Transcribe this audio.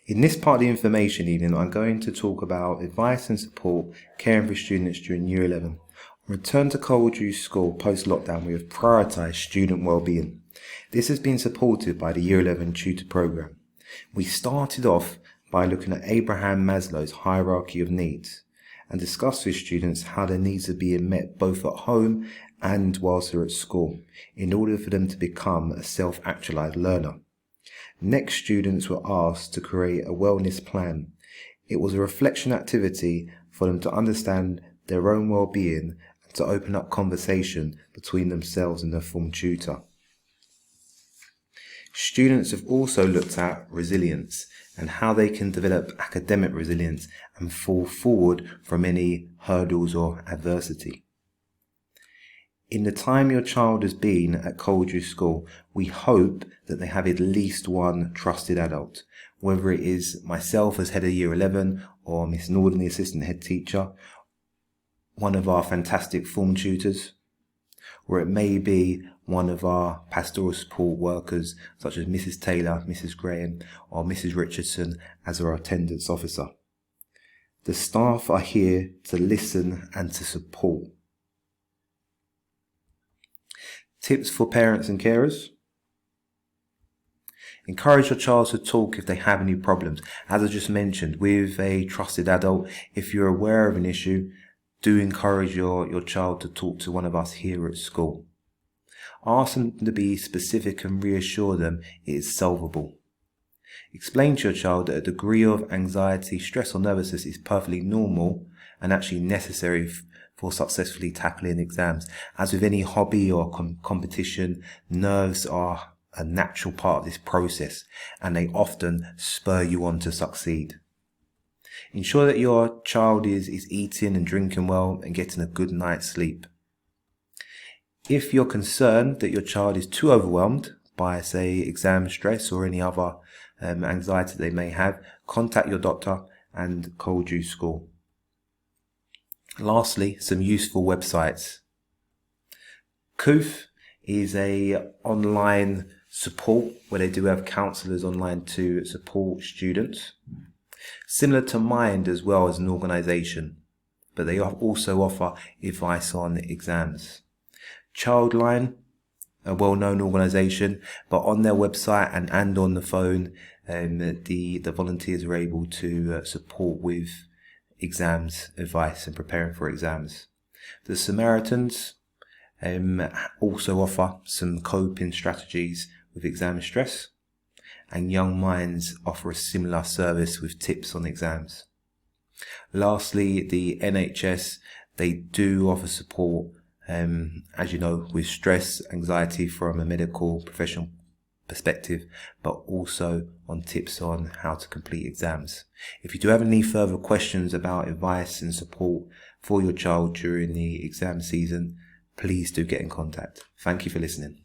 In this part of the information evening, I'm going to talk about advice and support caring for students during Year 11. On return to Coldew School post-lockdown, we have prioritised student well-being. This has been supported by the Year 11 tutor programme. We started off by looking at Abraham Maslow's hierarchy of needs and discussed with students how their needs are being met both at home and whilst they're at school in order for them to become a self-actualised learner. Next, students were asked to create a wellness plan. It was a reflection activity for them to understand their own well-being and to open up conversation between themselves and their form tutor. Students have also looked at resilience and how they can develop academic resilience and fall forward from any hurdles or adversity. In the time your child has been at Coldew School, we hope that they have at least one trusted adult, whether it is myself as head of Year 11 or Miss Norden, the assistant head teacher, one of our fantastic form tutors, or it may be one of our pastoral support workers such as Mrs. Taylor, Mrs. Graham or Mrs. Richardson as our attendance officer. The staff are here to listen and to support. Tips for parents and carers. Encourage your child to talk if they have any problems. As I just mentioned, with a trusted adult, if you're aware of an issue, do encourage your child to talk to one of us here at school. Ask them to be specific and reassure them it is solvable. Explain to your child that a degree of anxiety, stress or nervousness is perfectly normal and actually necessary for successfully tackling exams. As with any hobby or competition, nerves are a natural part of this process and they often spur you on to succeed. Ensure that your child is eating and drinking well and getting a good night's sleep. If you're concerned that your child is too overwhelmed by, say, exam stress or any other anxiety they may have, contact your doctor and Coldew School. Lastly, some useful websites. COOF is a online support where they do have counsellors online to support students. Similar to Mind as well as an organisation, but they also offer advice on exams. Childline, a well-known organisation, but on their website and on the phone, the volunteers are able to support with exams advice and preparing for exams. The Samaritans also offer some coping strategies with exam stress, and Young Minds offer a similar service with tips on exams. Lastly, the NHS, they do offer support, as you know, with stress, anxiety from a medical professional perspective, but also on tips on how to complete exams. If you do have any further questions about advice and support for your child during the exam season, please do get in contact. Thank you for listening.